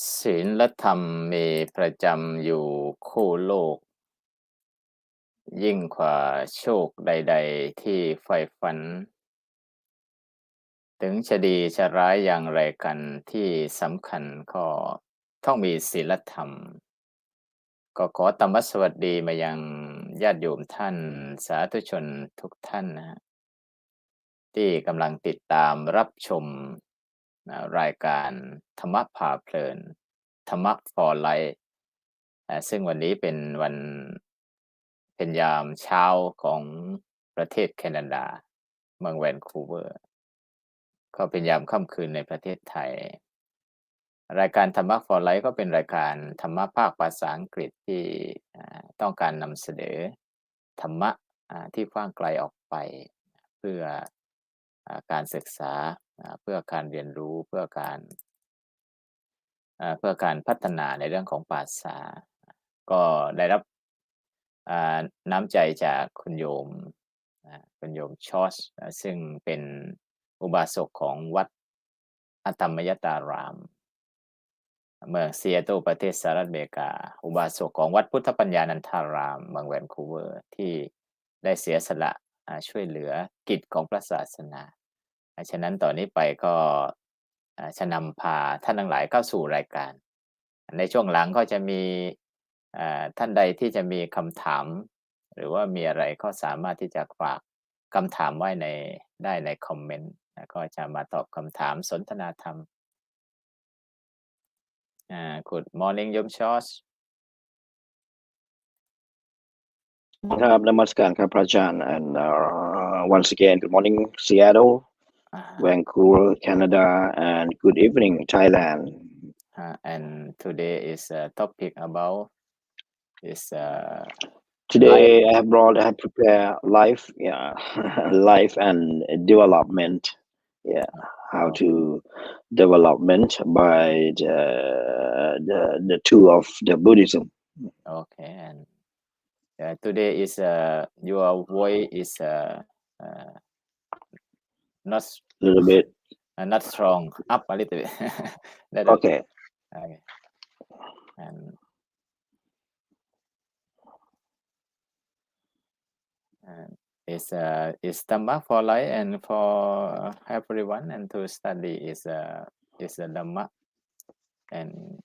ศีลและธรรมมีประจำอยู่คู่โลกยิ่งกว่าโชคใดๆที่ใฝ่ฝันถึงจะดีจะร้ายอย่างไรกันที่สำคัญก็ต้องมีศีลธรรมก็ขอธรรมสวัสดีมายังญาติโยมท่านสาธุชนทุกท่านนะฮะที่กำลังติดตามรับชมรายการธรรมะพาเพลินธรรมะ for life ซึ่งวันนี้เป็นยามเช้าของประเทศแคนาดาเมืองแวนคูเวอร์ก็เป็นยามค่ำคืนในประเทศไทยรายการธรรมะ for life ก็เป็นรายการธรรมะภาคภาษาอังกฤษที่ต้องการนำเสนอธรรมะที่กว้างไกลออกไปเพื่อการศึกษาเพื่อการเรียนรู้เพื่อการพัฒนาในเรื่องของภาษาก็ได้รับน้ำใจจากคุณโยมชอสซึ่งเป็นอุบาสกของวัดธรรมยตารามเมืองซีแอตเทิลประเทศสหรัฐอเมริกาอุบาสกของวัดพุทธปัญญานันทารามเมืองแวนคูเวอร์ที่ได้เสียสละช่วยเหลือกิจของพระศาสนาฉะนั้นต่อนนี้ไปก็จะนำพาท่านทั้งหลายเข้าสู่รายการในช่วงหลังก็จะมีท่านใดที่จะมีคำถามหรือว่ามีอะไรก็สามารถที่จะฝากคำถามไว้ได้ในคอมเมนต์ก็จะมาตอบคำถามสนทนาธรรมGood morning โยมชอสครับนมัสการครับพระอาจารย์ and once again good morning Seattle Vancouver Canada and good evening Thailand and today is a topic about is today I have prepared life life and development how to development by the two of the Buddhism okay and today is your voice is not a little bit not strong up a little bit okay and is Dhamma for life and for everyone and to study is a Dhamma and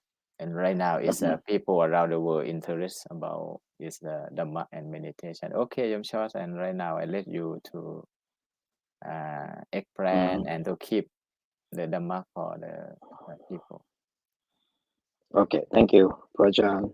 right now is people around the world interest about is the Dhamma and meditation. Okay, Yom Short, and right now I let you to explain and to keep the Dhamma for the people. Okay, thank you, Prajan.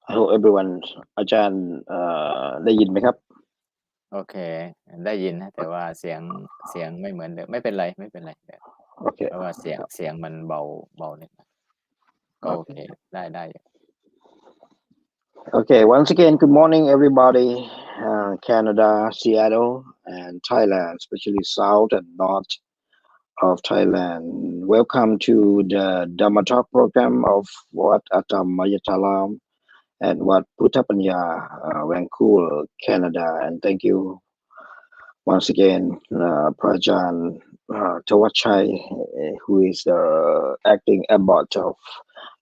I hope everyone อาจารย์ได้ยินไหมครับโอเคได้ยินนะแต่ว่าเสียงไม่เหมือนเดิมไม่เป็นไรโอเคเพราะว่าเสียงมันเบานิดก็โอเคได้ Okay, once again, good morning, everybody. Canada, Seattle, and Thailand, especially south and north of Thailand. Welcome to the Dhamma Talk program of Wat Atam and Wat Puttapanya, Vancouver, Canada. And thank you once again, Prajan Tawachai, who is the acting abbot of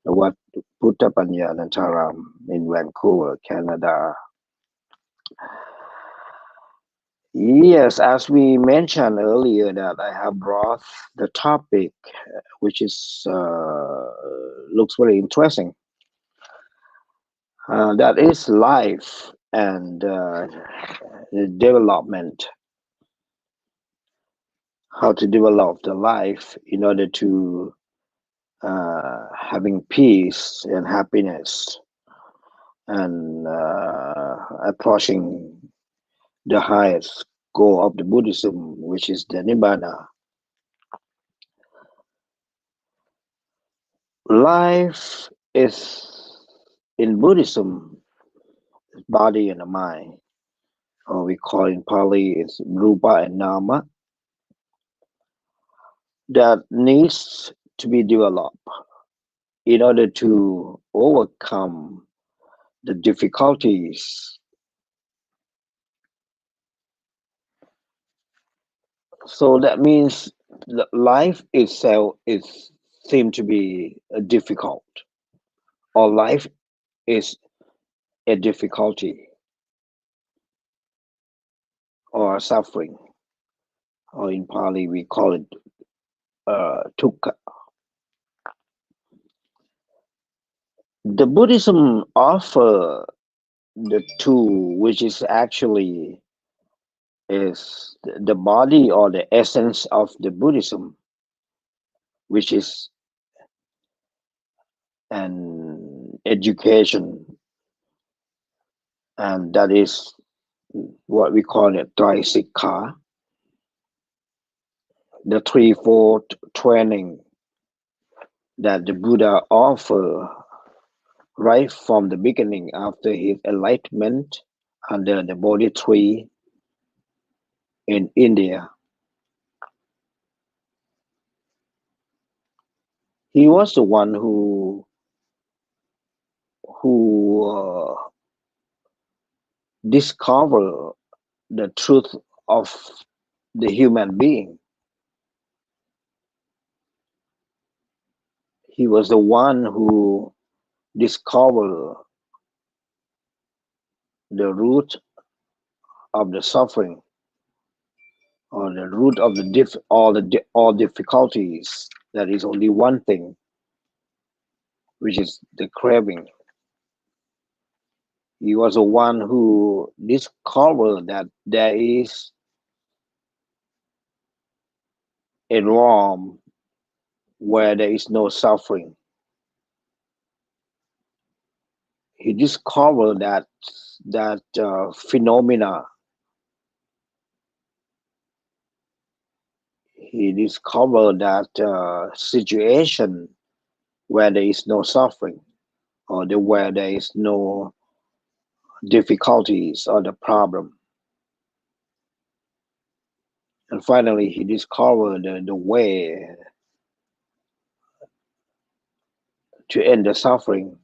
Wat Puttapanya Nantaram in Vancouver, Canada. Yes, as we mentioned earlier, that I have brought the topic, which is looks very interesting. That is life and development. How to develop the life in order to having peace and happiness and approaching the highest goal of the Buddhism, which is the Nibbana. Life is in Buddhism, body and the mind, or we call in Pali is Rupa and Nama. that needs to be developed in order to overcome the difficulties. So that means life itself is seem to be difficult, or life is a difficulty or suffering, or in Pali we call it dukkha. The Buddhism offer the tool, which is actually is the body or the essence of the Buddhism, which is an education, and that is what we call it Trisikha, the threefold training that the Buddha offer right from the beginning after his enlightenment under the Bodhi tree in India. He was the one who discovered the truth of the human being. He was the one who discovered the root of the suffering, or the root of all difficulties. There is only one thing, which is the craving. He was the one who discovered that there is a realm where there is no suffering. He discovered that phenomena. He discovered that situation where there is no suffering, or where there is no difficulties or the problem. And finally, he discovered the way to end the suffering,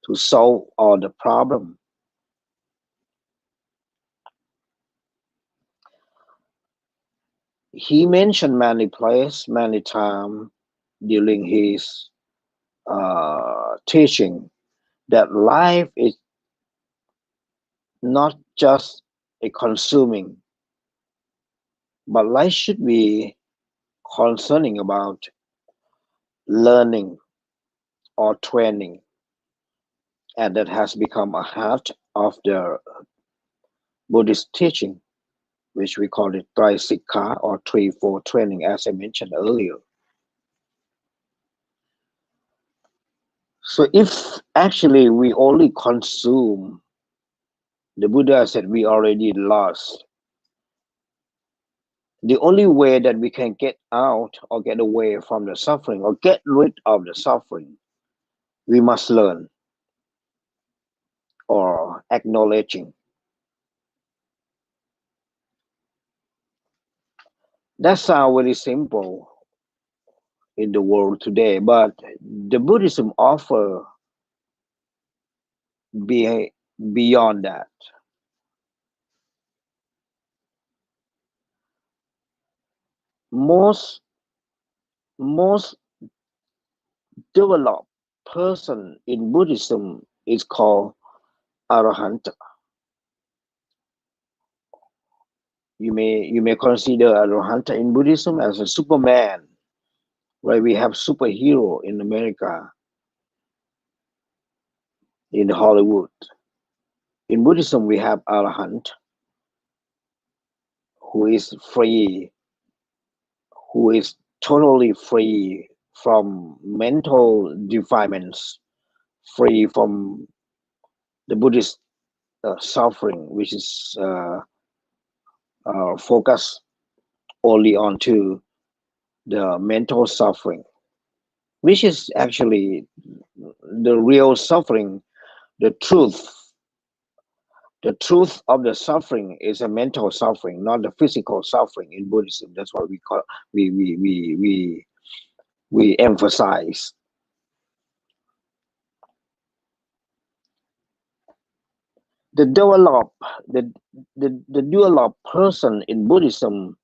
to solve all the problem. He mentioned many places, many times during his teaching, that life is not just a consuming, but life should be concerning about learning or training, and that has become a heart of the Buddhist teaching, which we call it Trisikha or threefold training, as I mentioned earlier. So if actually we only consume, the Buddha said we already lost. The only way that we can get out or get away from the suffering or get rid of the suffering, we must learn or acknowledging. That sounds very simple in the world today, but the Buddhism offer beyond that. Most developed person in Buddhism is called Arahant. You may consider Arahant in Buddhism as a Superman, where we have superhero in America, in Hollywood. In Buddhism, we have Arahant, who is free, who is totally free from mental defilements, free from the Buddhist suffering, which is focused only onto the mental suffering, which is actually the real suffering, the truth the truth of the suffering is a mental suffering, not the physical suffering in Buddhism. That's what we call we emphasize. The developed person in Buddhism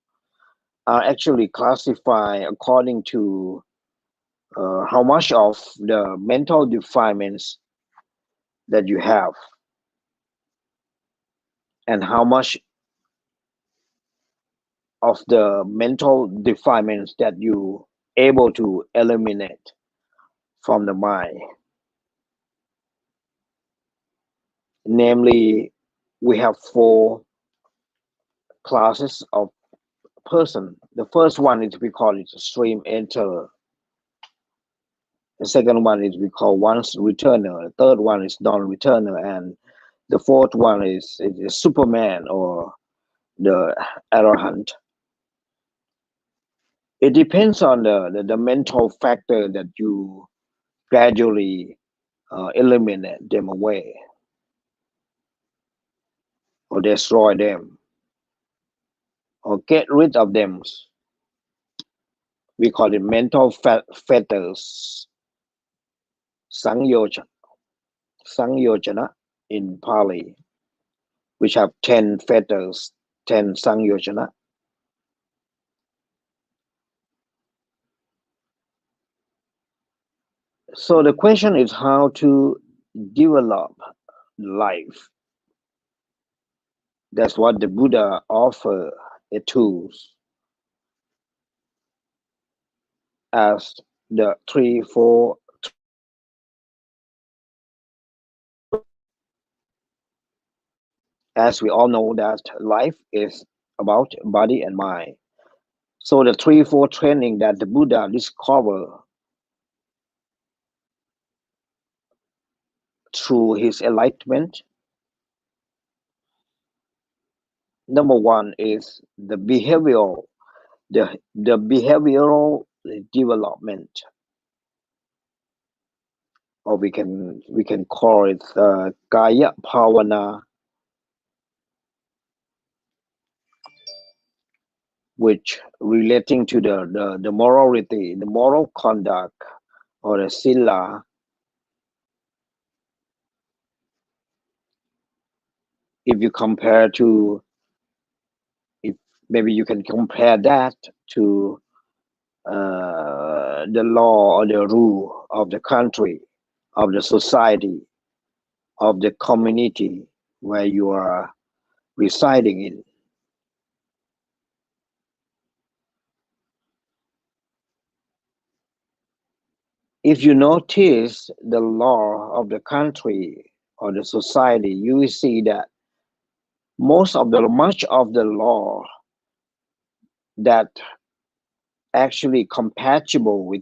are actually classified according to how much of the mental defilements that you have and how much of the mental defilements that you able to eliminate from the mind. Namely, we have 4 classes of person. The first one is we call it stream enter. The second one is we call once returner. The third one is non-returner, and the fourth one is Superman or the arahant. It depends on the mental factor that you gradually eliminate them away or destroy them or get rid of them. We call it mental fetters, sangyojana in Pali, which have 10 fetters, 10 sangyojana. So the question is how to develop life. That's what the Buddha offer a tools as the 3, 4. As we all know that life is about body and mind. So the 3, 4 training that the Buddha discovered through his enlightenment. Number 1 is the behavioral development, or we can call it kaya bhavana, which relating to the morality, the moral conduct, or the sila. If you compare to, if maybe you can compare that to the law or the rule of the country, of the society, of the community where you are residing in. If you notice the law of the country or the society, you will see that much of the law that actually compatible with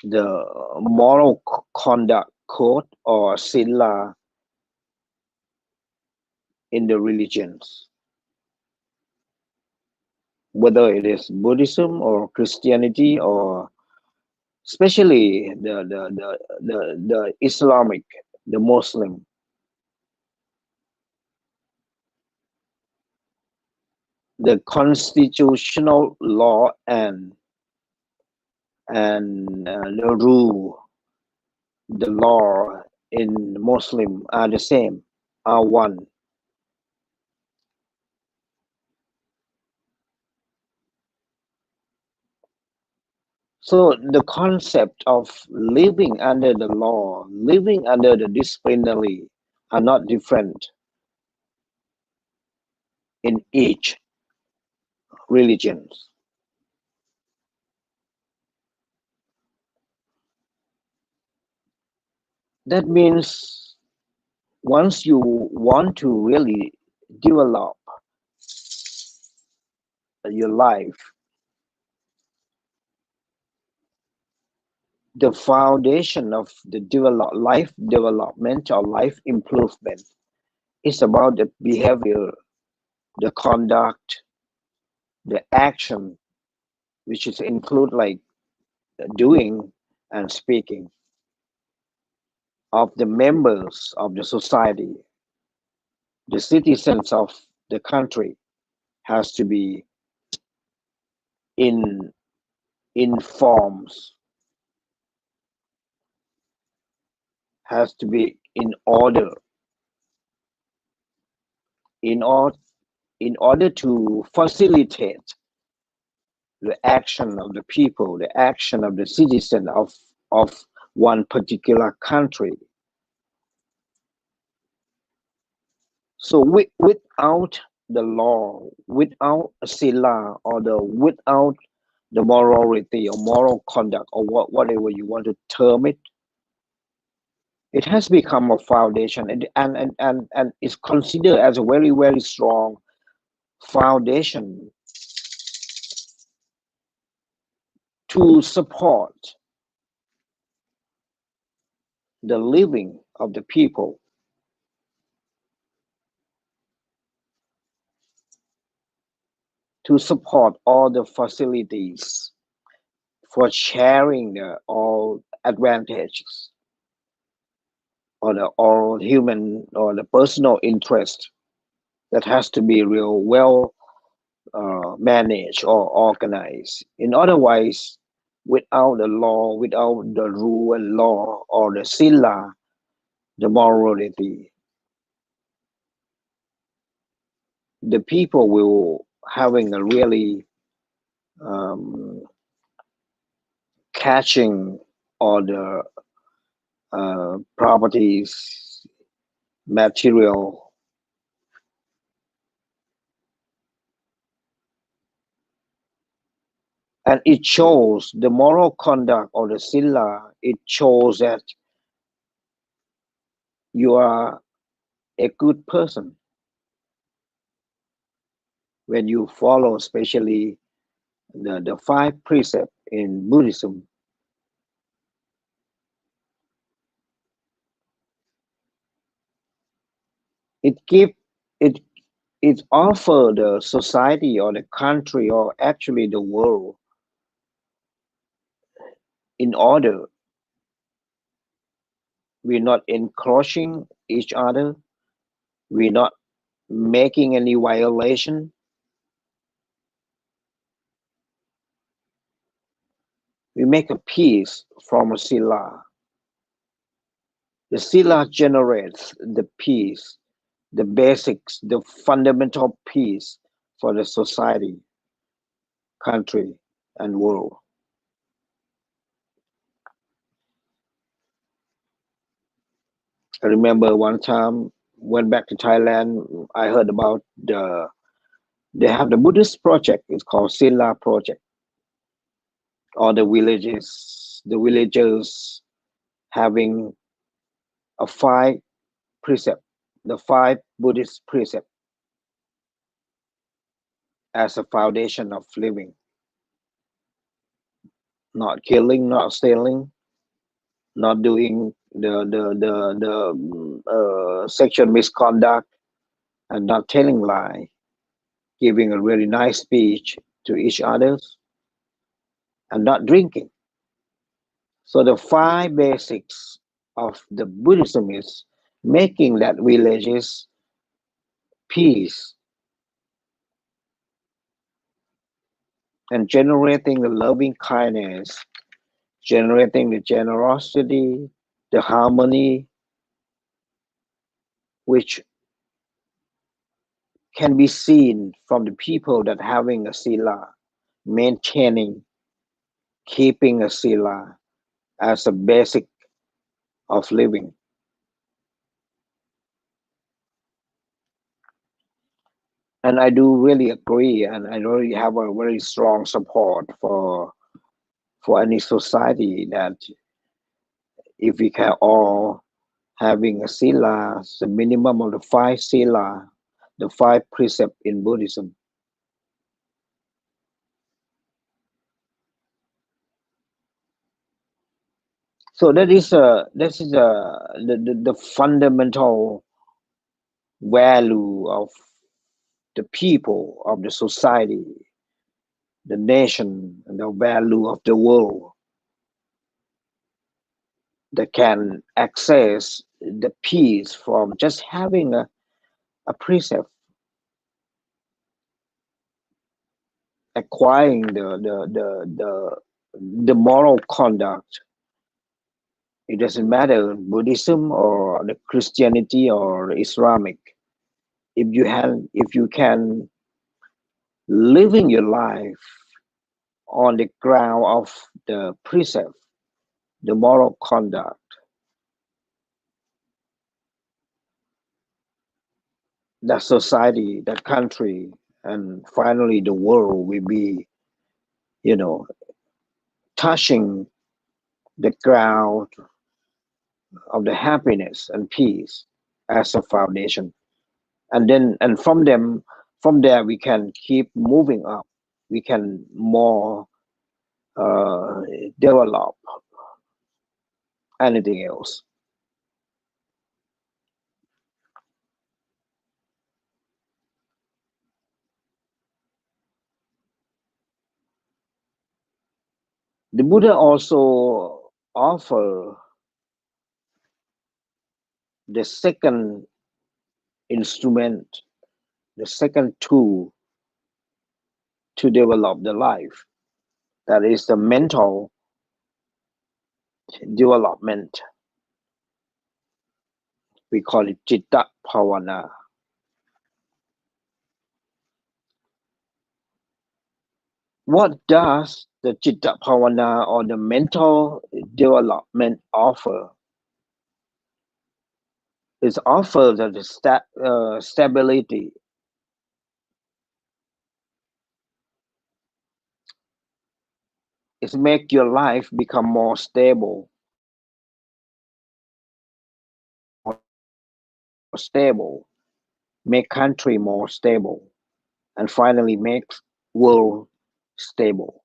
the moral conduct code or sila in the religions, whether it is Buddhism or Christianity or especially the Islamic, the Muslim. The constitutional law and the rule, the law in Muslim are the same, are one. So the concept of living under the law, living under the disciplinary are not different in each religion. That means once you want to really develop your life, the foundation of the life development or life improvement is about the behavior, the conduct, the action, which is include like doing and speaking of the members of the society, the citizens of the country has to be in forms, has to be in order, in order to facilitate the action of the people, the action of the citizen of one particular country. So without the law, without sila, or without the morality or moral conduct, or whatever you want to term it, it has become a foundation, and is considered as a very, very strong foundation to support the living of the people, to support all the facilities for sharing all advantages, or the all human or the personal interest that has to be real well managed or organized. In otherwise, without the law, without the rule and law, or the sila, the morality, the people will having a really catching all the properties, material, and it shows the moral conduct or the sila. It shows that you are a good person when you follow, especially the 5 precepts in Buddhism. It offer the society or the country or actually the world in order. We're not encroaching each other. We're not making any violation. We make a peace from a sila. The sila generates the peace, the basics, the fundamental peace for the society, country, and world. I remember one time went back to Thailand. I heard about they have the Buddhist project. It's called Sila Project. All the villagers having a 5 precept, the 5 Buddhist precept as a foundation of living. Not killing, not stealing, not doing the sexual misconduct, and not telling lie, giving a very nice speech to each other, and not drinking. So the 5 basics of the Buddhism is making that villages peace and generating the loving kindness, generating the generosity, the harmony, which can be seen from the people that having a sila, maintaining, keeping a sila as a basic of living. And I do really agree, and I really have a very strong support for any society that if we can all having a sila, the minimum of the 5 sila, the 5 precept in Buddhism. So that is the fundamental value of the people, of the society, the nation, and the value of the world that can access the peace from just having a precept, acquiring the moral conduct. It doesn't matter Buddhism or the Christianity or Islamic. If you can living your life on the ground of the precept, the moral conduct, that society, that country, and finally the world will be, touching the ground of the happiness and peace as a foundation. And from there we can keep moving up. We can more develop anything else. The Buddha also offer the second instrument, the second tool to develop the life. That is the mental development. We call it Citta Bhavana. What does the Citta Bhavana or the mental development offer? It offers the stability. It makes your life become more stable, make country more stable, and finally makes world stable.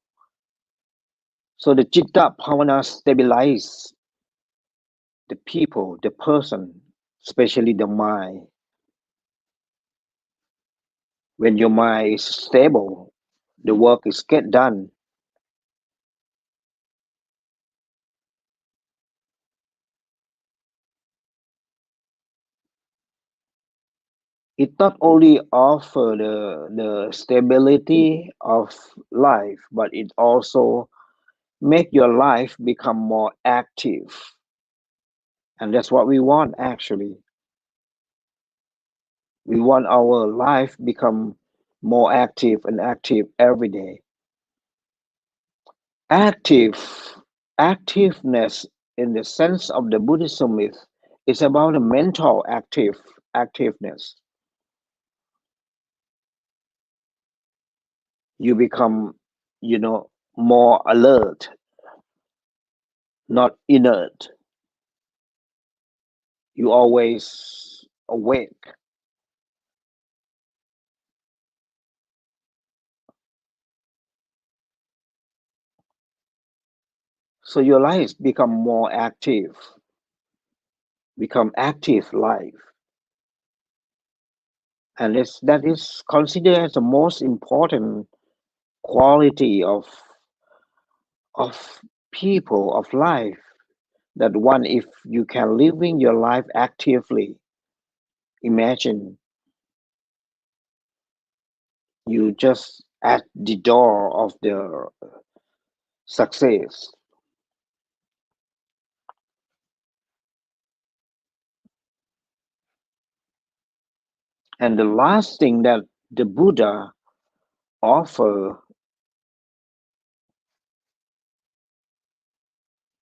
So the Citta Bhavana stabilize the people, the person, especially the mind. When your mind is stable, the work is get done. It not only offer the stability of life, but it also make your life become more active. And that's what we want actually. We want our life become more active and active every day. Activeness in the sense of the Buddhism is about a mental activeness. You become, more alert, not inert. You always awake. So your life become more active, become active life. And that is considered as the most important quality of people, of life. That one, if you can living your life actively, imagine you just at the door of the success. And the last thing that the Buddha offer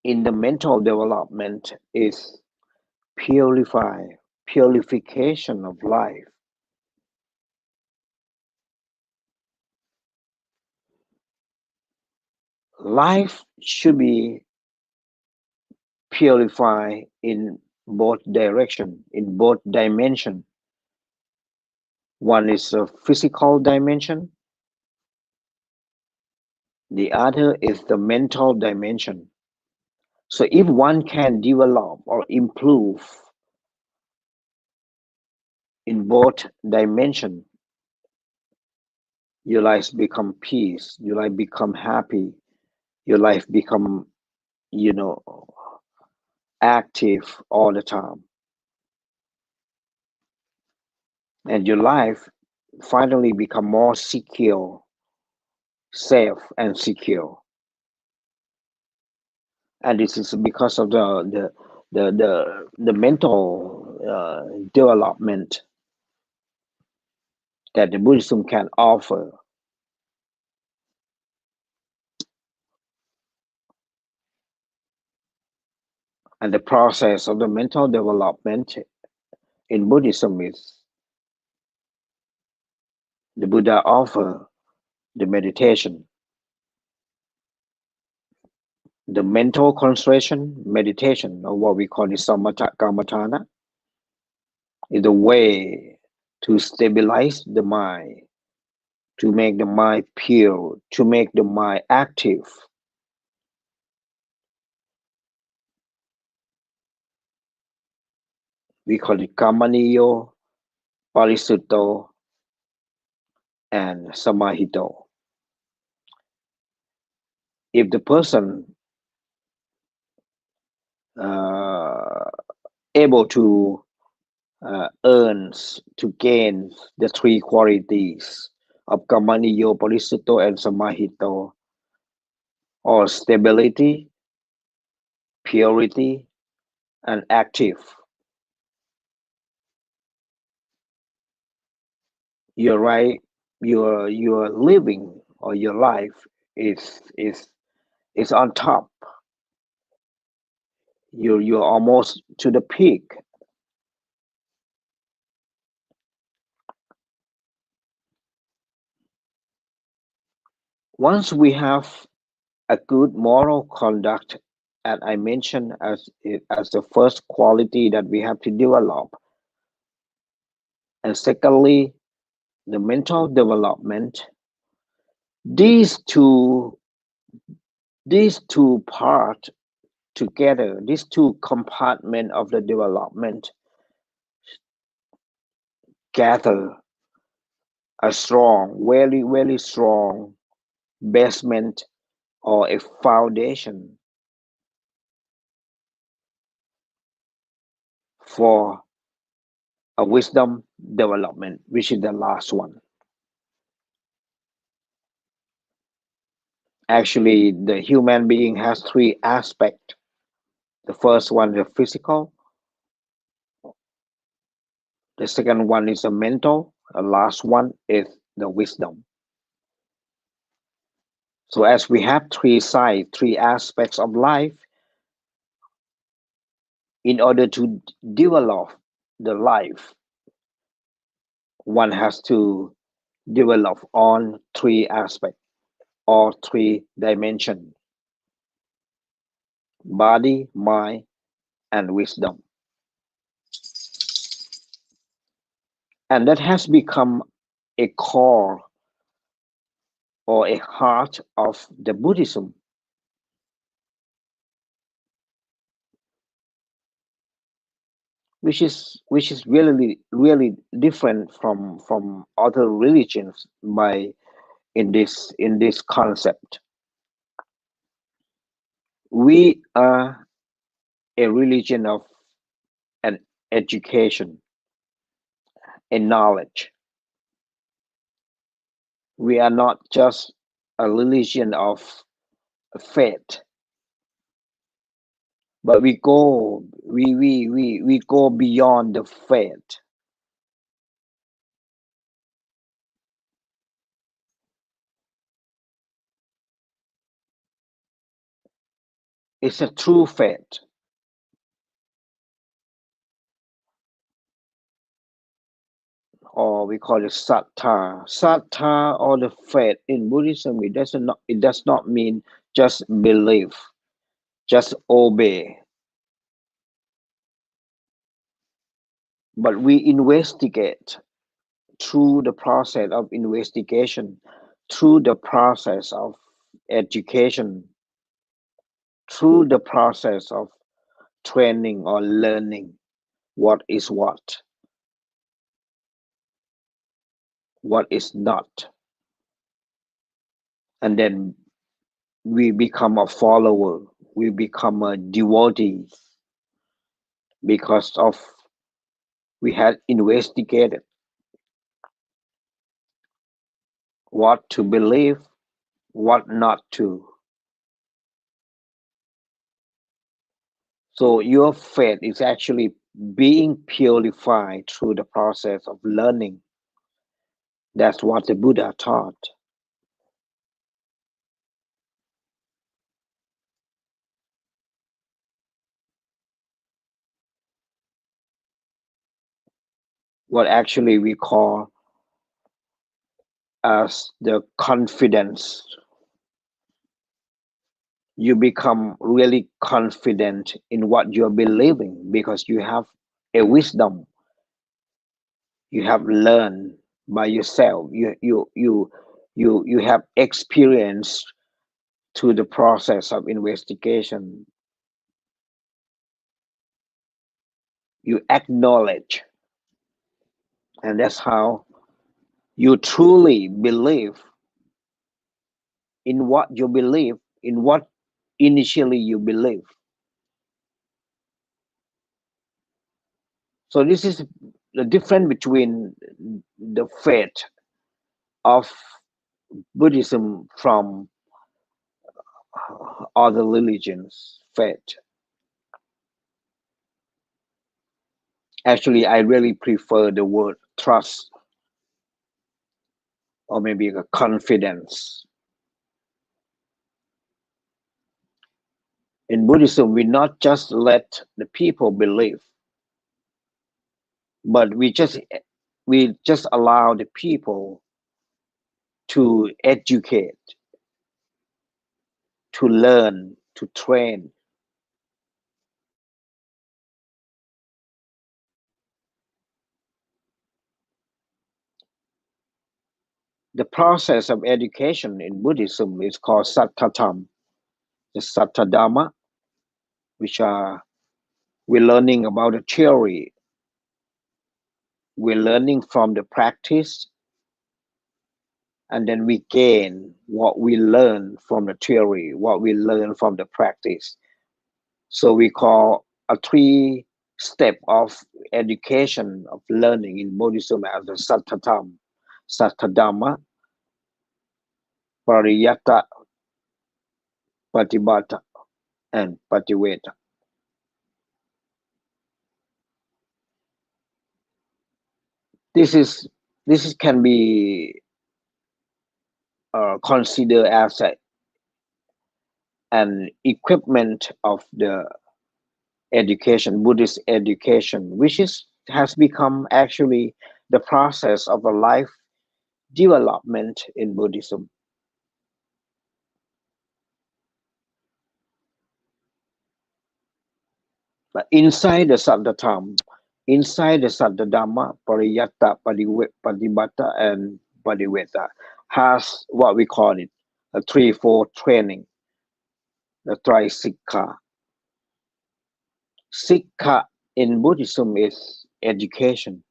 in the mental development is purification of life. Life should be purified in both direction, in both dimension. One is a physical dimension. The other is the mental dimension. So if one can develop or improve in both dimension, your life become peace, your life become happy, your life become, active all the time. and your life finally become more secure, safe, and secure. And this is because of the mental development that the Buddhism can offer. And the process of the mental development in Buddhism is the Buddha offer the meditation, the mental concentration meditation, or what we call the samatha kammatthana, is the way to stabilize the mind, to make the mind pure, to make the mind active. We call it kamaniyo, parisutto, and samahito. If the person able to to gain the three qualities of kamaniyo, parisutto, and samahito, or stability, purity, and active, you're right. Your living or your life is on top. You're almost to the peak. Once we have a good moral conduct, and I mentioned as the first quality that we have to develop, and secondly, the mental development. These two parts together, these two compartments of the development gather a strong, very, very strong basement or a foundation for a wisdom development, which is the last one. Actually, the human being has three aspects. The first one is physical, the second one is the mental, the last one is the wisdom. So as we have three sides, three aspects of life, in order to develop the life, one has to develop on three aspects or three dimensions: body, mind, and wisdom. And that has become a core or a heart of the Buddhism. Which is really different from other religions by in this concept. We are a religion of an education, a knowledge. We are not just a religion of faith, but we go beyond the faith. It's a true faith. Or we call it sattha. Sattha or the faith in Buddhism, it does not mean just believe, just obey. But we investigate through the process of investigation, through the process of education, through the process of training or learning what is what is not. And then we become a follower, we become a devotee because of we had investigated what to believe, what not to. So your faith is actually being purified through the process of learning. That's what the Buddha taught. What actually we call as the confidence. You become really confident in what you're believing because you have a wisdom you have learned by yourself. You have experienced through the process of investigation. You acknowledge, and that's how you truly believe in what you believe, in what initially you believe. So this is the difference between the faith of Buddhism from other religions' faith. Actually, I really prefer the word trust or maybe a confidence. In Buddhism, we not just let the people believe, but we just allow the people to educate, to learn, to train. The process of education in Buddhism is called satthatam, the sattadhamma, which are we're learning about the theory, we're learning from the practice, and then we gain what we learn from the theory, what we learn from the practice. So we call a 3-step of education of learning in Buddhism as the satthatam, sattadhamma, pariyata, patibata, and pativeta. This can be considered as an equipment of the education, Buddhist education, which has become actually the process of a life development in Buddhism. But inside the Saddhatam, inside the Saddhadhamma, Pariyata, Patibata, and Padiveta has what we call it a 3-4 training, the Trisikha. Sikha in Buddhism is education.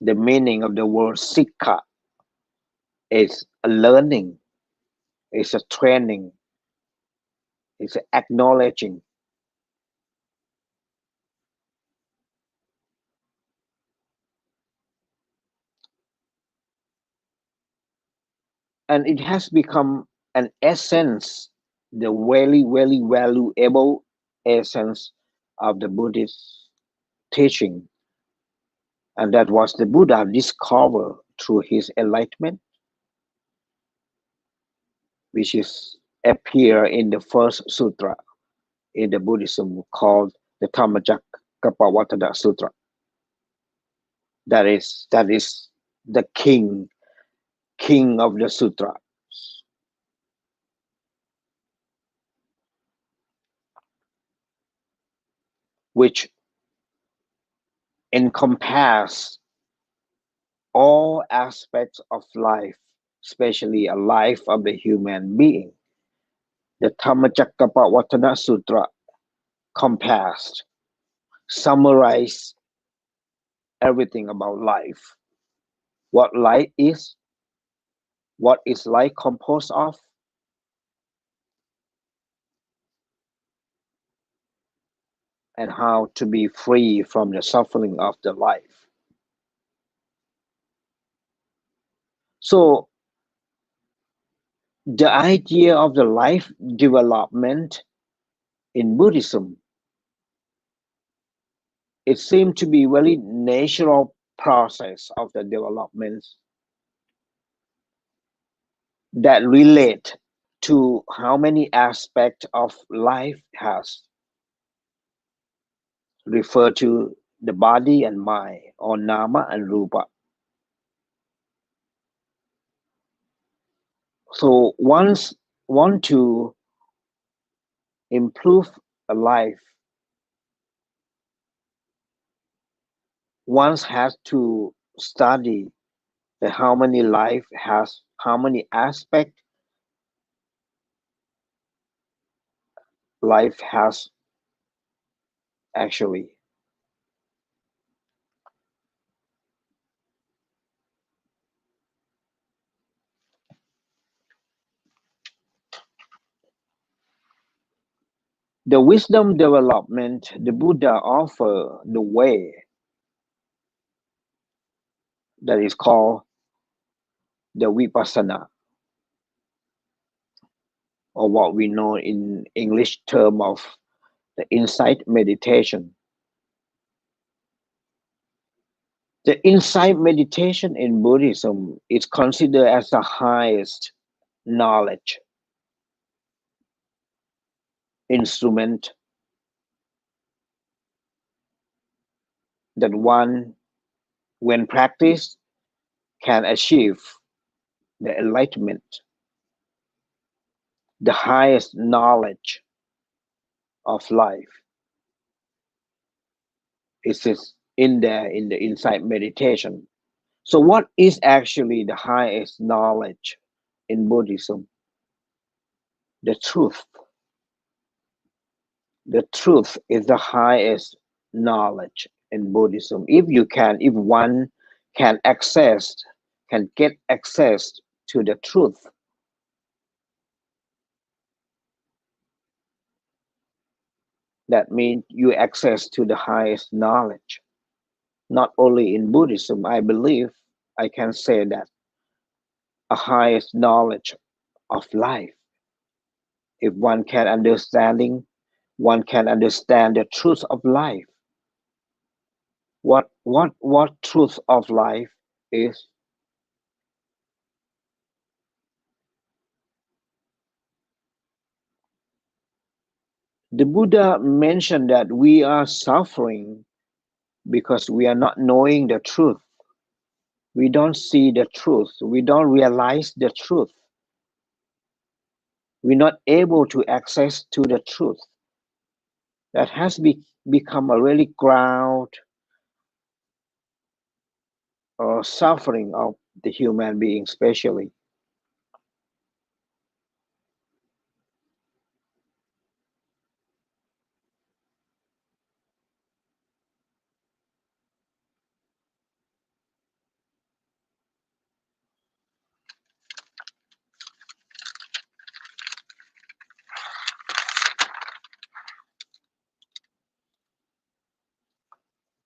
The meaning of the word Sikha is a learning, it's a training, it's acknowledging. And it has become an essence, the very, very valuable essence of the Buddhist teaching. And that was the Buddha discovered through his enlightenment, which is appear in the first sutra in the Buddhism called the Dhammacakkappavattana Sutra. That is the king of the sutra. Which encompass all aspects of life, especially a life of the human being. The Dhammacakkappavattana Sutra compassed, summarized everything about life. What life is, what is life composed of, and how to be free from the suffering of the life. So the idea of the life development in Buddhism, it seems to be very natural process of the development that relate to how many aspects of life has refer to the body and mind, or nama and rupa. So once want to improve a life, one has to study how many life has, how many aspects life has actually. The wisdom development, the Buddha offer the way that is called the vipassana, or what we know in English term of the insight meditation. The insight meditation in Buddhism is considered as the highest knowledge instrument that one, when practiced, can achieve the enlightenment. The highest knowledge of life is in there in the insight meditation. So what is actually the highest knowledge in Buddhism? The truth. The truth is the highest knowledge in Buddhism. If one can get access to the truth, that means you access to the highest knowledge. Not only in Buddhism, I believe I can say that a highest knowledge of life. If one can understand the truth of life. What truth of life is? The Buddha mentioned that we are suffering because we are not knowing the truth. We don't see the truth. We don't realize the truth. We're not able to access to the truth. That has become a really ground or suffering of the human being, especially.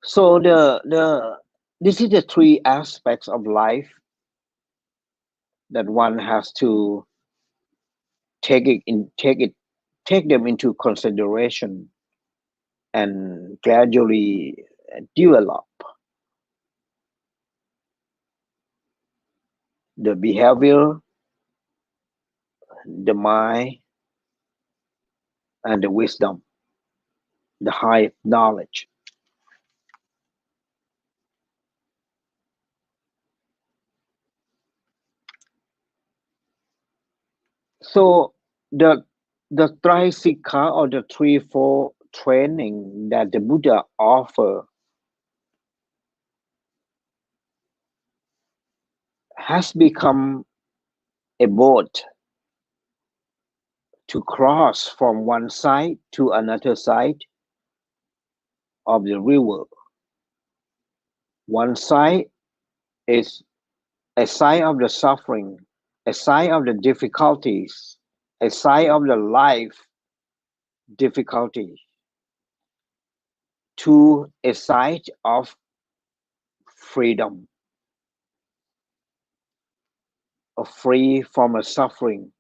So this is the three aspects of life that one has to take them into consideration and gradually develop the behavior, the mind, and the wisdom, the high knowledge. So the Trisikha, or the threefold training that the Buddha offer, has become a boat to cross from one side to another side of the river. One side is a side of the suffering, a side of the difficulties, a side of the life difficulty, to a side of freedom. free from a suffering,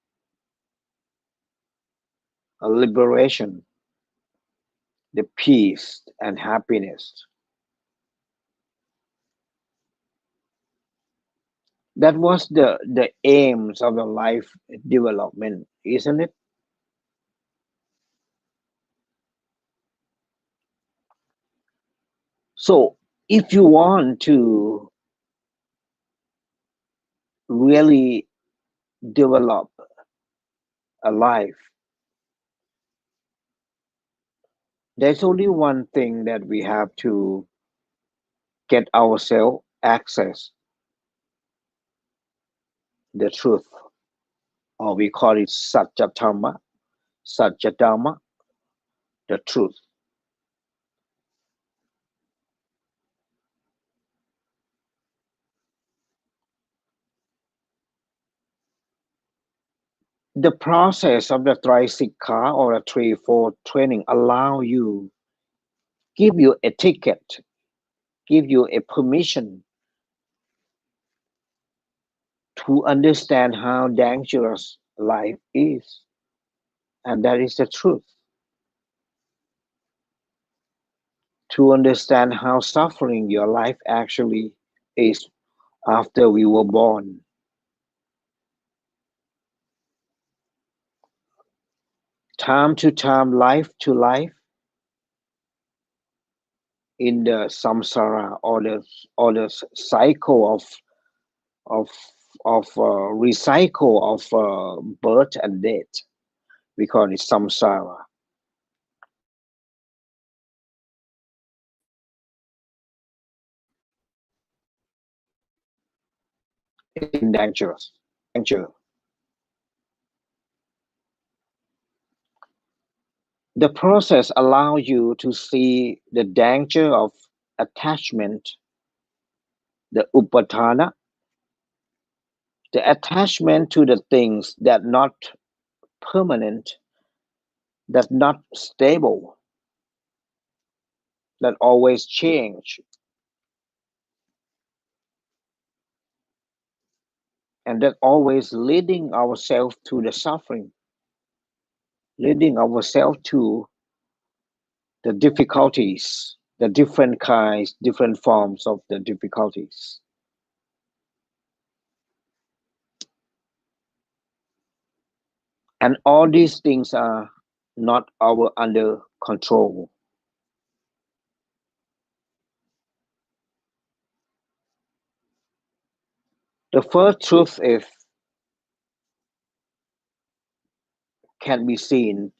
a liberation, the peace and happiness. That was the aims of the life development, isn't it? So if you want to really develop a life, there's only one thing that we have to get ourselves access, the truth, or we call it Satya Dhamma, the truth. The process of the Trisikha or the threefold training give you a ticket, give you a permission to understand how dangerous life is. And that is the truth. To understand how suffering your life actually is after we were born. Time to time, life to life, in the samsara or the cycle of recycle of birth and death. We call it samsara. It's dangerous. The process allows you to see the danger of attachment, the upadana, the attachment to the things that not permanent, that not stable, that always change, and that always leading ourselves to the suffering, leading ourselves to the difficulties, the different kinds, different forms of the difficulties. And all these things are not under control. The first truth can be seen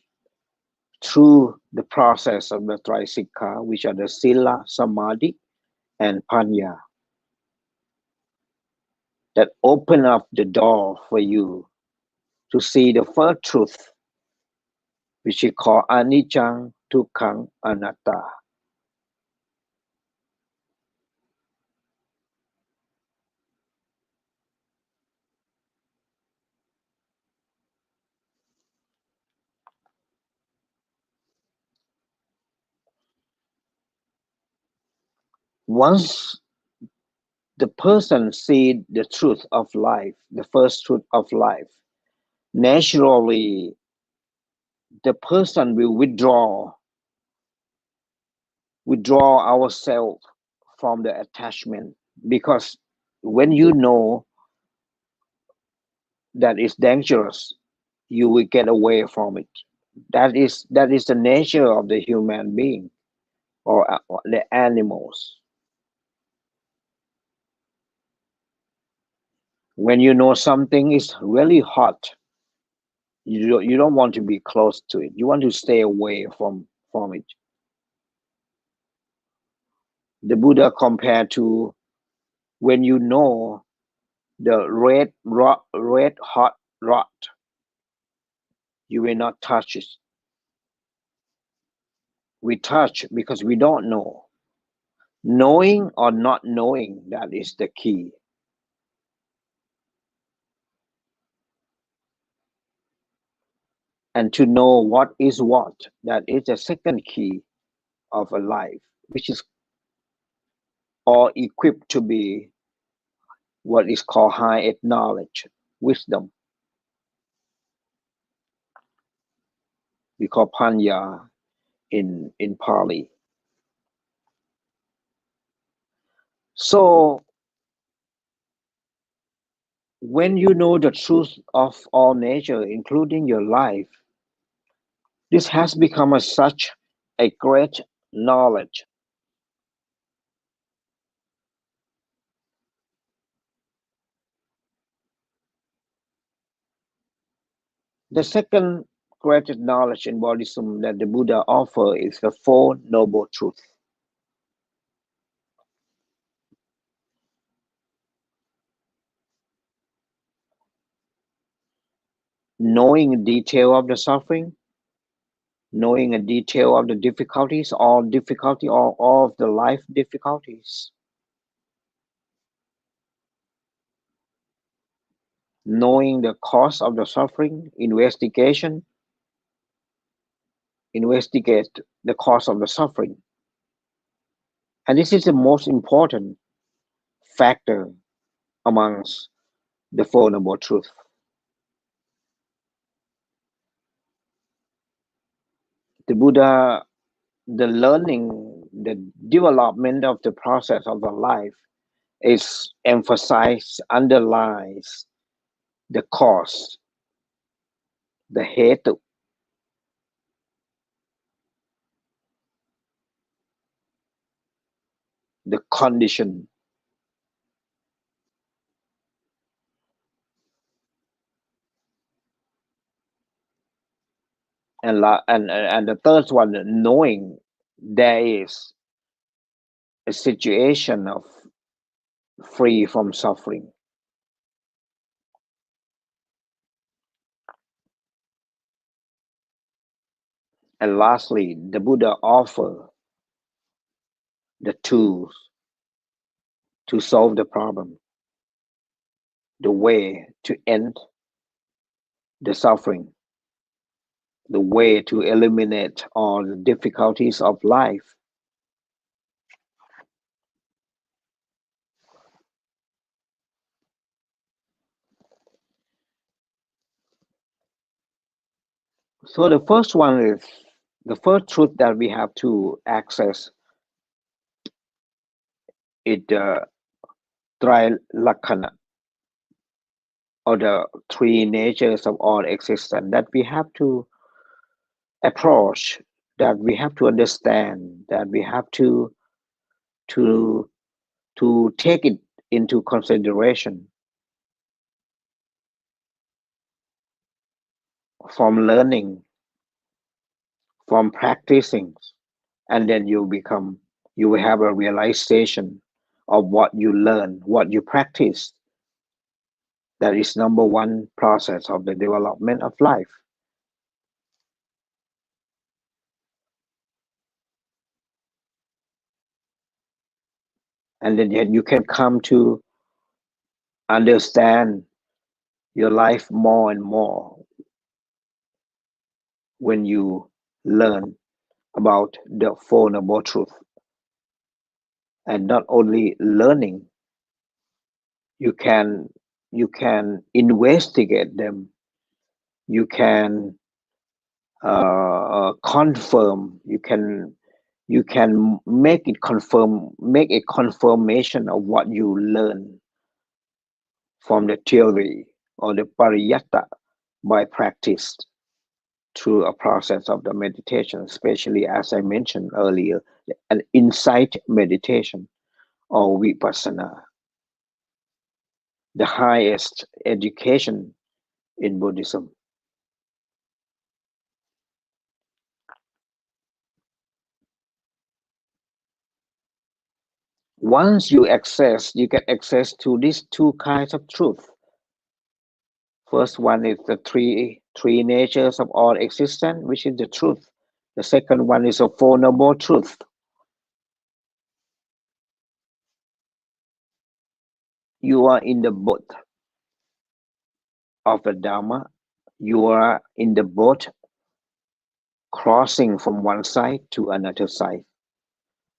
through the process of the Trisikha, which are the Sila, Samadhi, and Panya, that open up the door for you to see the first truth, which is called Anicca, Dukkha, Anatta. Once the person sees the truth of life, the first truth of life, naturally the person will withdraw ourselves from the attachment, because when you know that it's dangerous, you will get away from it. That is the nature of the human being or the animals. When you know something is really hot, you don't want to be close to it. You want to stay away from it. The Buddha compared to when you know the red hot rod, you will not touch it. We touch because we don't know. Knowing or not knowing, that is the key. And to know what is what, that is the second key of a life, which is all equipped to be what is called high knowledge. wisdom. We call Panya in Pali. So when you know the truth of all nature, including your life, this has become such a great knowledge. The second greatest knowledge in Buddhism that the Buddha offers is the Four Noble Truths. Knowing the detail of the suffering, knowing the detail of the difficulties, all of the life difficulties. Knowing the cause of the suffering, investigate the cause of the suffering. And this is the most important factor amongst the Four Noble Truths. The Buddha, the learning, the development of the process of the life is emphasized, underlies the cause, the hetu, the condition. And the third one, knowing there is a situation of free from suffering. And lastly, the Buddha offers the tools to solve the problem, the way to end the suffering, the way to eliminate all the difficulties of life. So the first one is the first truth that we have to access is the Trilakkhana, or the three natures of all existence, that we have to approach, that we have to understand, that we have to take it into consideration from learning, from practicing, and then you will have a realization of what you learn, what you practice. That is number one process of the development of life. And then you can come to understand your life more and more when you learn about the Four Noble Truths. And not only learning, you can investigate them, you can confirm, you can make a confirmation of what you learn from the theory or the pariyatta by practice through a process of the meditation, especially as I mentioned earlier, an insight meditation or vipassana, the highest education in Buddhism. Once you get access to these two kinds of truth. First one is the three natures of all existence, which is the truth. The second one is the Four Noble Truths. You are in the boat of the Dharma. You are in the boat crossing from one side to another side,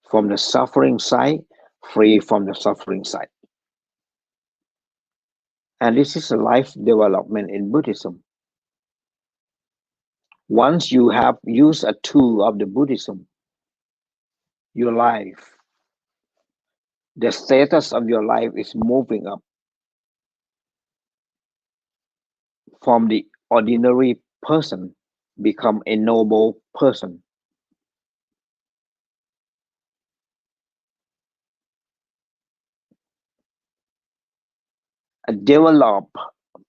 from the suffering side, free from the suffering side. And this is a life development in Buddhism. Once you have used a tool of the Buddhism, your life, the status of your life is moving up from the ordinary person, become a noble person. A developed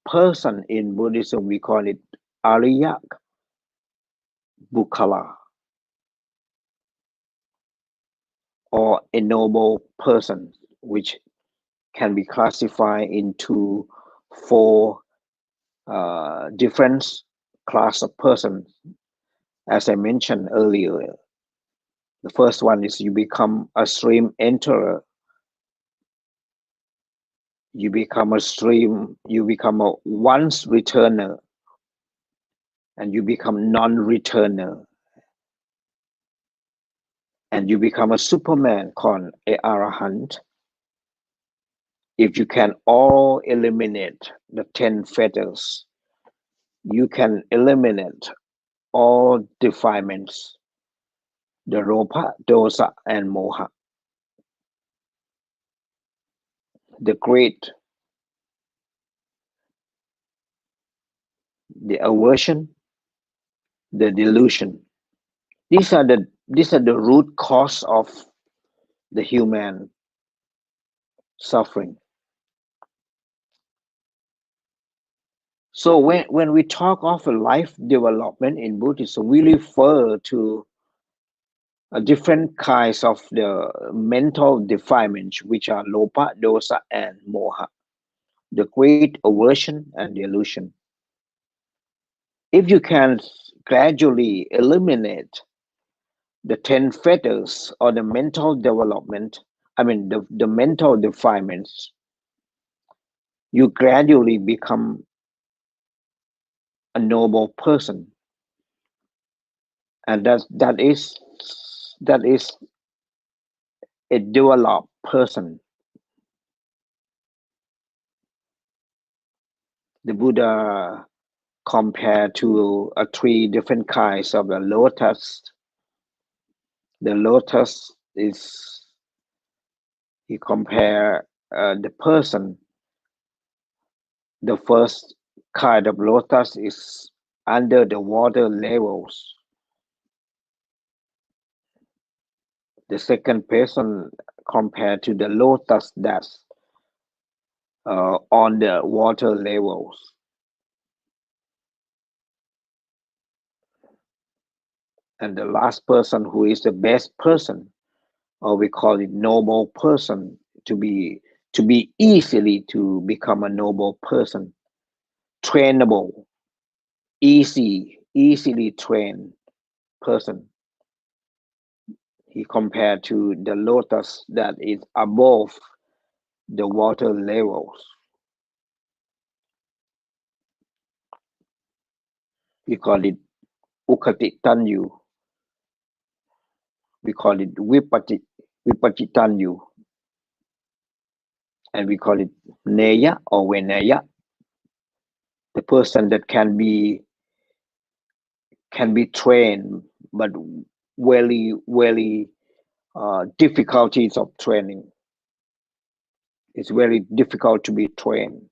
person in Buddhism, we call it Arya Bukkala, or a noble person, which can be classified into four different class of persons. As I mentioned earlier, the first one is you become a stream enterer. You become a once returner, and you become non-returner, and you become a Superman called a Arahant. If you can all eliminate the 10 fetters, you can eliminate all defilements, the Ropa, Dosa, and Moha. The greed, the aversion, the delusion. These are the root cause of the human suffering. So when we talk of a life development in Buddhism, we refer to different kinds of the mental defilements, which are lopa, dosa, and moha, the great aversion and delusion. If you can gradually eliminate the 10 fetters or the mental development, the mental defilements, you gradually become a noble person. And that is a developed person. The Buddha compared to three different kinds of the lotus. The lotus is, he compare the person. The first kind of lotus is under the water levels. The second person compared to the lotus that's on the water levels. And the last person, who is the best person, or we call it noble person, to be easily to become a noble person, trainable, easily trained person. He compared to the lotus that is above the water levels. We call it ukatitanyu. We call it vipachitanyu. And we call it neya or venaya. The person that can be trained, but very difficulties of training. It's very difficult to be trained.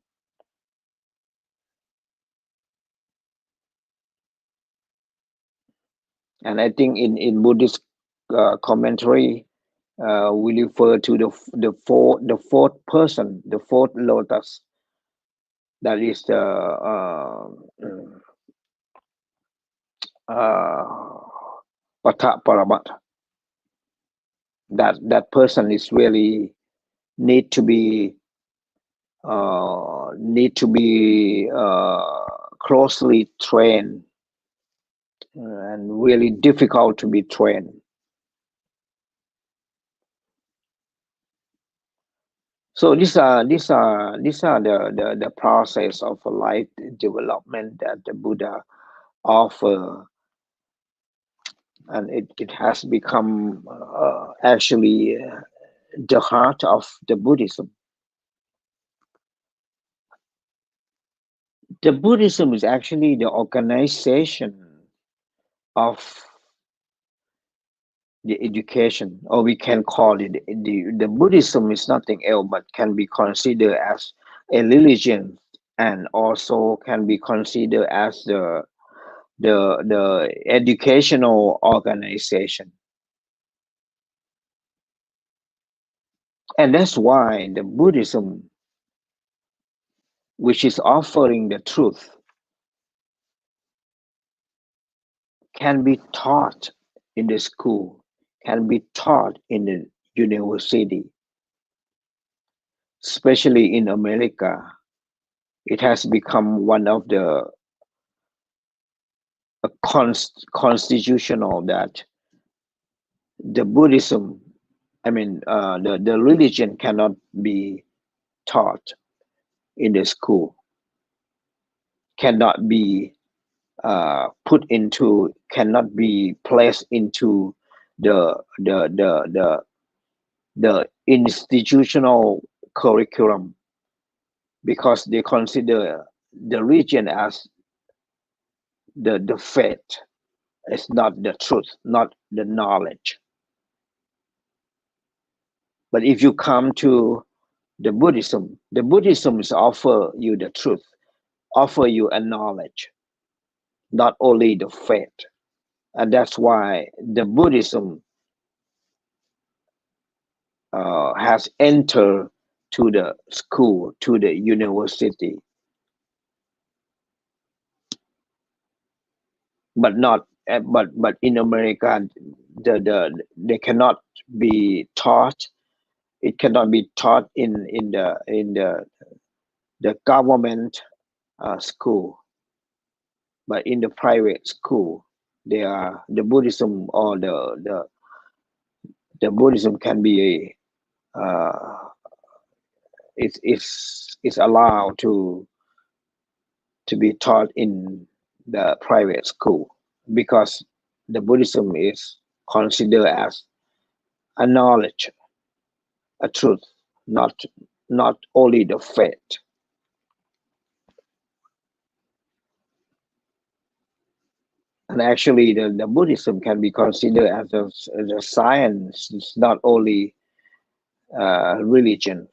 And I think in Buddhist commentary, we refer to the fourth person, the fourth lotus. That is the Pata Paramat. That person is really need to be closely trained, and really difficult to be trained. So these are the process of life development that the Buddha offer, and it has become actually the heart of the Buddhism. The Buddhism is actually the organization of the education, or we can call it the Buddhism is nothing else but can be considered as a religion, and also can be considered as the educational organization. And that's why the Buddhism, which is offering the truth, can be taught in the school, can be taught in the university, especially in America. It has become one of the constitutional that the Buddhism, the religion cannot be taught in the school, cannot be cannot be placed into the institutional curriculum, because they consider the religion as the faith. It's not the truth, not the knowledge. But if you come to the Buddhism is offer you the truth, offer you a knowledge, not only the faith. And that's why the Buddhism has entered to the school, to the university, but not but in America, they cannot be taught. It cannot be taught in the government school, but in the private school, they are the Buddhism, or the Buddhism can be is allowed to be taught in the private school, because the Buddhism is considered as a knowledge, a truth, not only the faith. And actually, the Buddhism can be considered as a science. It's not only religion.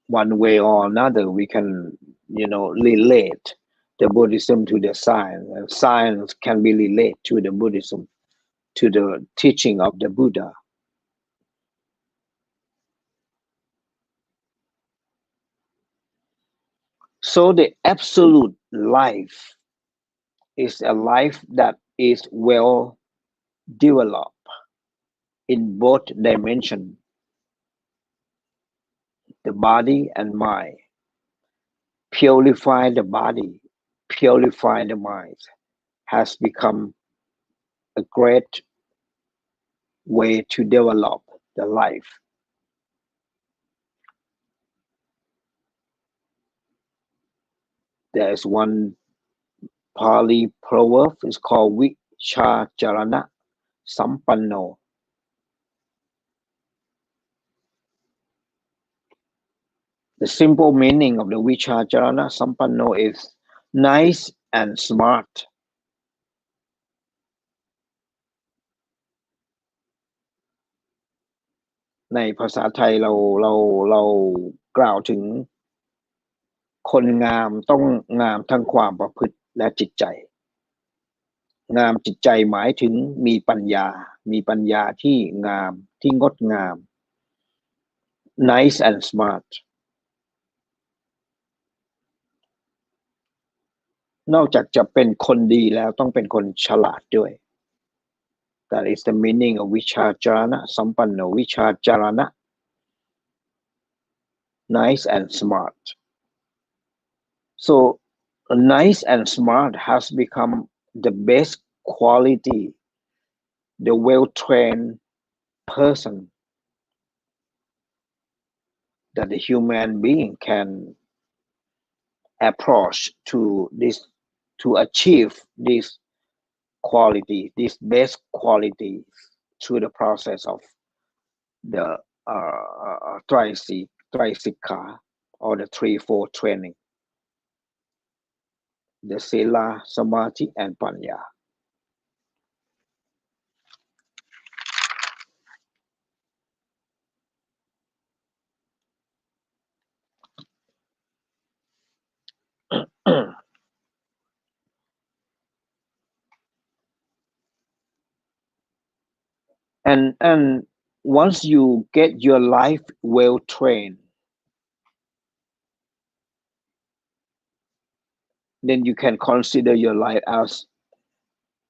One way or another, we can, relate the Buddhism to the science. And science can be related to the Buddhism, to the teaching of the Buddha. So the absolute life is a life that is well developed in both dimensions, the body and mind. Purify the body, purify the mind has become a great way to develop the life. There is one Pali proverb, it's called Vicha Charana Sampanno. The simple meaning of the Vicha Charana Sampanno is nice and smart. ในภาษาไทยเรากล่าวถึงคนงามต้องงามทั้งความประพฤติและจิตใจ งามจิตใจหมายถึงมีปัญญาที่งามที่งดงาม nice and smart นอกจากจะเป็นคนดีแล้วต้องเป็นคนฉลาดด้วย That is the meaning of Vichacharana Sampanno. Vichacharana, nice and smart. So nice and smart has become the best quality, the well-trained person that the human being can approach to this, to achieve this quality, this best quality, through the process of the Trisikha or the 3-4 training. the Sila, Samadhi, and Panya. And once you get your life well trained, then you can consider your life as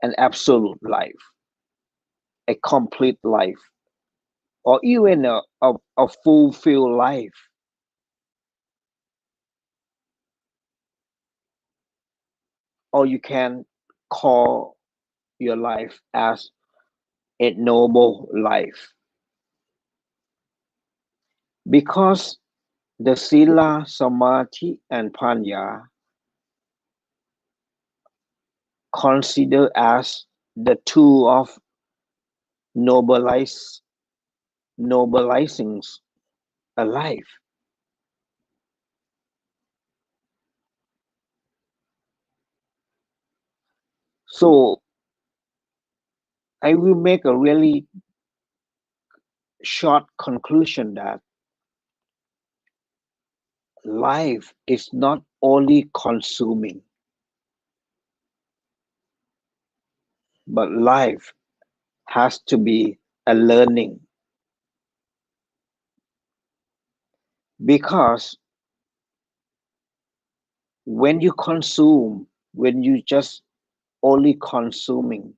an absolute life, a complete life, or even a fulfilled life. Or you can call your life as a noble life. Because the Sila, Samadhi, and Panya considered as the tool of nobilizing a life. So I will make a really short conclusion that life is not only consuming, but life has to be a learning. Because when you consume, when you just only consuming,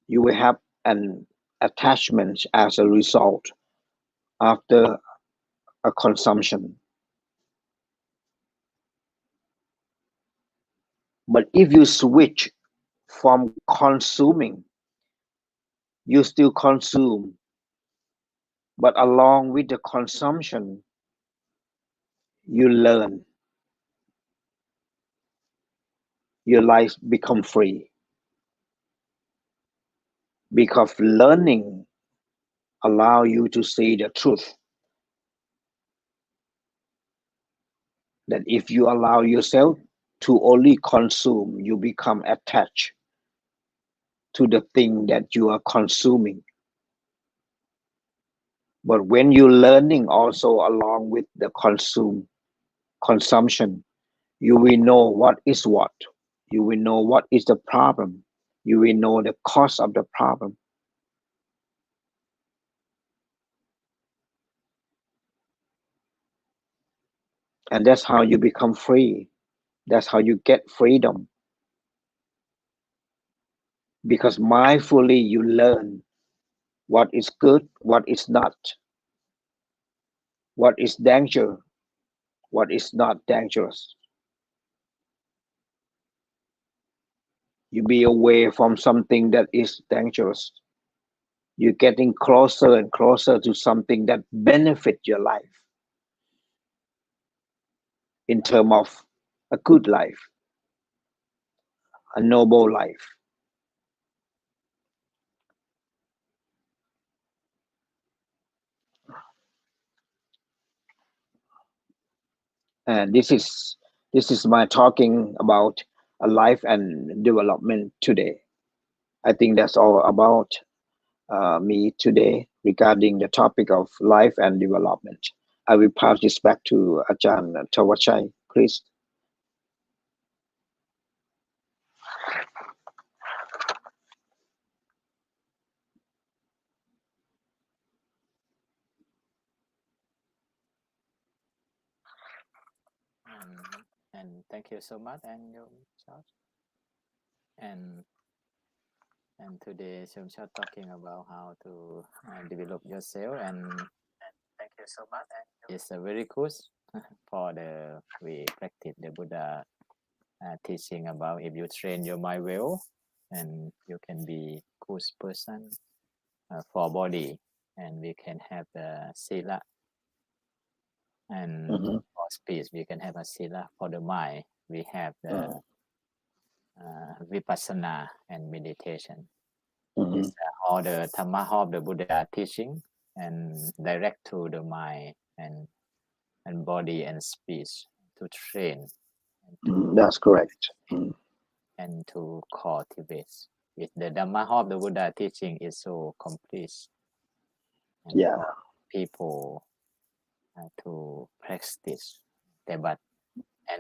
you will have an attachment as a result after a consumption. But if you switch from consuming, you still consume, but along with the consumption, you learn. Your life become free. Because learning allow you to see the truth. That if you allow yourself to only consume, you become attached to the thing that you are consuming. But when you're learning also along with the consumption, you will know what is what. You will know what is the problem. You will know the cause of the problem. And that's how you become free. That's how you get freedom. Because mindfully you learn what is good, what is not, what is danger, what is not dangerous. You be away from something that is dangerous. You're getting closer and closer to something that benefits your life in terms of a good life, a noble life. And this is my talking about a life and development today. I think that's all about me today regarding the topic of life and development. I will pass this back to Ajahn Tawachai, please. And thank you so much, and your George. And today Shomsha talking about how to develop yourself, and thank you so much. And it's a very good for the we practice the Buddha teaching about if you train your mind well, and you can be good person for body, and we can have the sila, and for speech we can have a sila. For the mind we have the vipassana and meditation. These are all the Dhamma of the Buddha teaching and direct to the mind and body and speech to train That's correct. and to cultivate. If the Dhamma of the Buddha teaching is so complete, and Yeah. for people to practice, and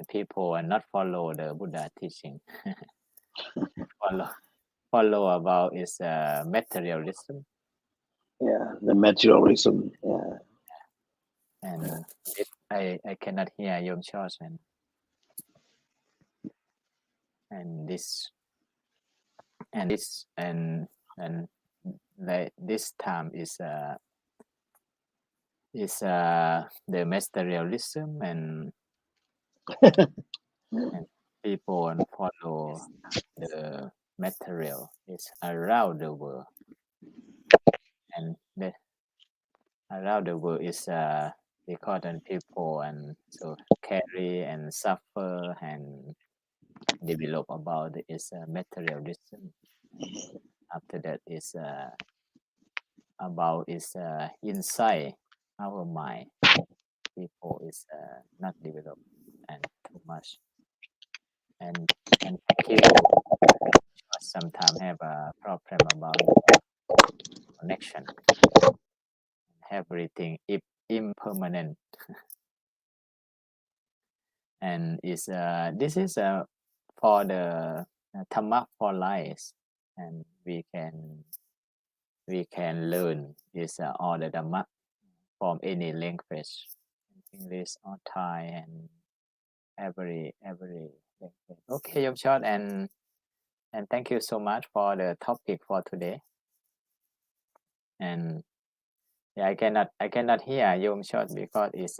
people and not follow the Buddha teaching. follow about is materialism. Yeah, the materialism. Yeah. And I cannot hear Yom Chos and this time is the materialism and people and follow the material is around the world, and around the world is because people and so carry and suffer and develop about is materialism. After that is about is inside our mind. People is not developed and too much. And thank you. Sometimes have a problem about connection. Everything is impermanent. And is this is for the Dhamma for life, and we can learn is all the Dhamma from any language, English or Thai, and every language. Okay, Yom Short, and thank you so much for the topic for today. And yeah, I cannot hear Yom Short because it's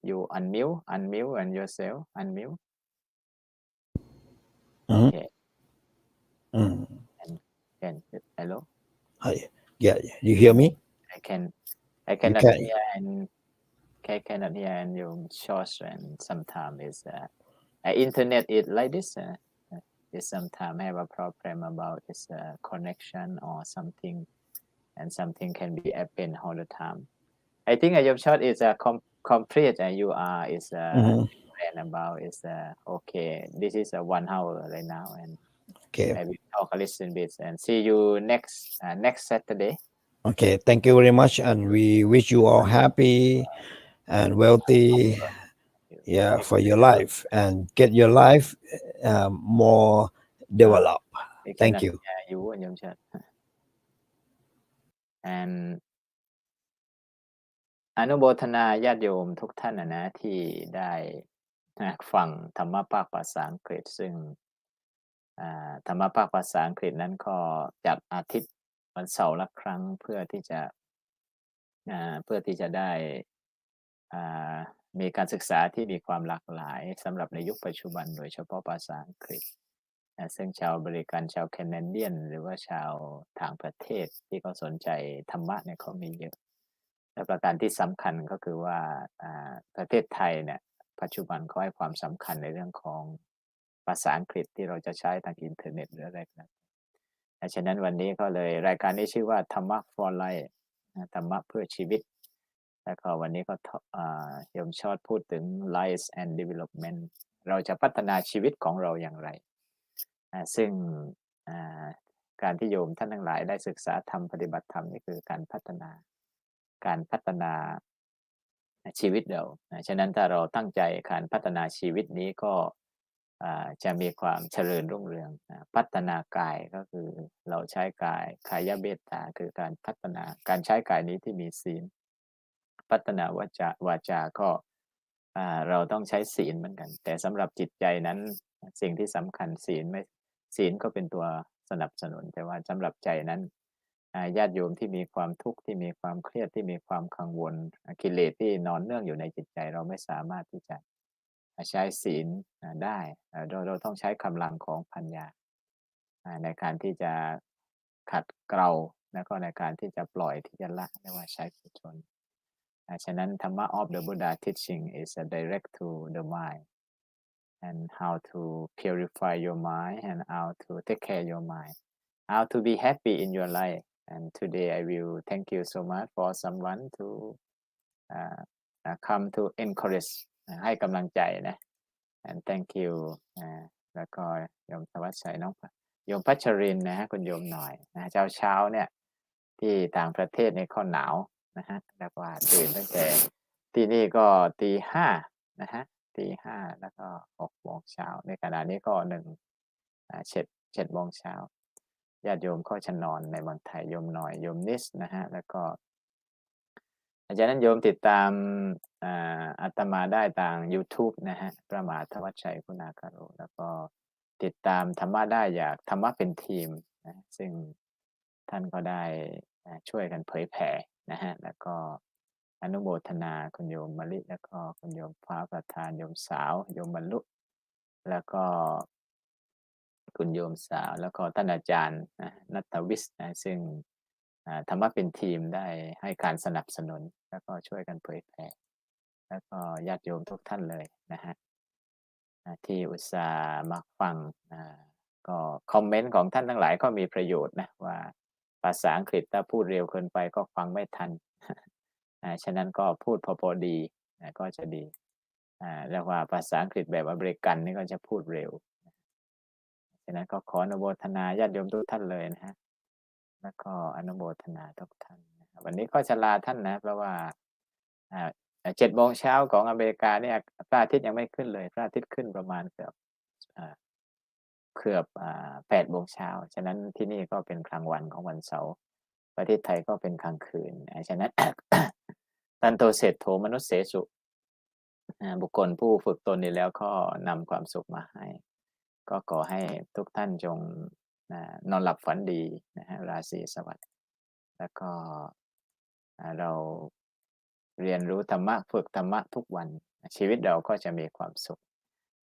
you unmute and yourself unmute. Okay. And hello. Hi. Yeah, you hear me? I cannot can. hear and cannot hear and Yom Short, and sometimes it's internet is like this. It sometimes have a problem about its connection or something, and something can be happen all the time. I think Yom Short is complete, and you are is about is okay. This is 1 hour right now, and Okay. I will talk a little bit and see you next Saturday. Okay. Thank you very much, and we wish you all happy and wealthy. Yeah, for your life, and get your life more developed. Thank you. You Yom Short. And อนุโมทนาญาติโยมทุกท่านนะที่ได้ฟังธรรมะภาคภาษาอังกฤษซึ่งธรรมะภาคภาษาอังกฤษนั้นก็จัดอาทิตย์วันเสาร์ละครั้งเพื่อที่จะได้มีการศึกษาที่มีความหลากหลายสำหรับในยุคปัจจุบันโดยเฉพาะภาษาอังกฤษซึ่งชาวอเมริกันชาวแคนาเดียนหรือว่าชาวต่างประเทศที่เขาสนใจธรรมะเนี่ยเขามีเยอะและประการที่สำคัญก็คือว่าประเทศไทยเนี่ยปัจจุบันเขาให้ความสำคัญในเรื่องของภาษาอังกฤษที่เราจะใช้ทางอินเทอร์เน็ตหรืออะไรก็ได้ฉะนั้นวันนี้ก็เลยรายการนี้ชื่อว่าธรรมะ for life ธรรมะเพื่อชีวิตแล้วก็วันนี้ก็โยมชอดพูดถึง life and development เราจะพัฒนาชีวิตของเราอย่างไรซึ่งการที่โยมท่านทั้งหลายได้ศึกษาธรรมปฏิบัติธรรมนี่คือการพัฒนาชีวิตเราฉะนั้นถ้าเราตั้งใจการพัฒนาชีวิตนี้ก็จะมีความเจริญรุ่งเรืองพัฒนากายก็คือเราใช้กายกายเมตตาคือการพัฒนาการใช้กายนี้ที่มีศีลพัฒนาวาจาก็เราต้องใช้ศีลเหมือนกันแต่สำหรับจิตใจนั้นสิ่งที่สำคัญศีลก็เป็นตัวสนับสนุนแต่ว่าสำหรับใจนั้นญาติโยมที่มีความทุกข์ที่มีความเครียดที่มีความกังวลกิเลสที่นอนเนื่องอยู่ในจิตใจเราไม่สามารถที่จะใช้ศีลได้เราต้องใช้กำลังของปัญญาในการที่จะขัดเกลาแล้วก็ในการที่จะปล่อยที่จะละเรียกว่าใช้กุศลฉะนั้นธรรมะ of the Buddha teaching is direct to the mind and how to purify your mind and how to take care your mind how to be happy in your life and today I will thank you so much for someone to come to encourage ให้กำลังใจนะ and thank you แล้วก็โยมธวัชชัยน้องโยมพัชรินนะฮะคุณโยมหน่อยนะเช้าเนี่ยที่ต่างประเทศในข้อหนาวนะฮะแล้วก็ตื่นตั้งแต่ที่นี่ก็ตีห้านะฮะตีห้าแล้วก็6 โมงเช้าในขณะนี้ก็7 โมงเช้าญาติโยมก็จะนอนในเมืองไทยโยมหน่อยโยมนิสนะฮะแล้วก็อาจารย์นั้นโยมติดตามอาตมาได้ทาง YouTube นะฮะพระมหาธวัชชัยคุณาคาโรแล้วก็ติดตามธรรมะได้จากธรรมะเป็นทีมนะซึ่งท่านก็ได้ช่วยกันเผยแผ่นะฮะแล้วก็อนุโมทนาคุณโยมมะลิแล้วก็คุณโยมฟ้าประธานโยมสาวโยมบรรลุแล้วก็คุณโยมสาวแล้วก็ท่านอาจารย์ณัฐวิทย์นะซึ่งธรรมะเป็นทีมได้ให้การสนับสนุนแล้วก็ช่วยกันเผยแผ่แล้วก็ญาติโยมทุกท่านเลยนะฮะที่อุตส่าห์มาฟังก็คอมเมนต์ของท่านทั้งหลายก็มีประโยชน์นะว่าภาษาอังกฤษถ้าพูดเร็วเกินไปก็ฟังไม่ทันฉะนั้นก็พูดพอดีก็จะดีเรียกว่าภาษาอังกฤษแบบอเมริกันนี่ก็จะพูดเร็วฉะนั้นก็ขออนุโมทนาญาติโยมทุกท่านเลยนะฮะแล้วก็อนุโมทนาทุกท่านวันนี้ก็จะลาท่านนะเพราะว่า7 โมงเช้าของอเมริกาเนี่ยพระอาทิตย์ยังไม่ขึ้นเลยพระอาทิตย์ขึ้นประมาณเกือบ8 โมงเช้าฉะนั้นที่นี่ก็เป็นกลางวันของวันเสาร์ประเทศไทยก็เป็นกลางคืนฉะนั้น ตันโตเศรษโธมนุษย์เสสุบุคคลผู้ฝึกตนนี้แล้วก็นำความสุขมาให้ก็ขอให้ทุกท่านจงนอนหลับฝันดีนะฮะราตรีสวัสดิ์แล้วก็เราเรียนรู้ธรรมะฝึกธรรมะทุกวันชีวิตเราก็จะมีความสุข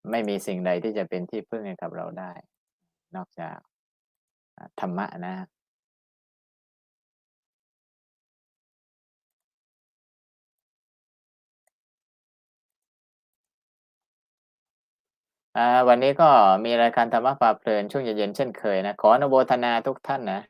ไม่มีสิ่งใดที่จะเป็นที่พึ่งให้กับเราได้นอกจากธรรมะนะวันนี้ก็มีรายการธรรมะพาเพลินช่วงเย็นๆเช่นเคยนะขออนุโมทนาทุกท่านนะ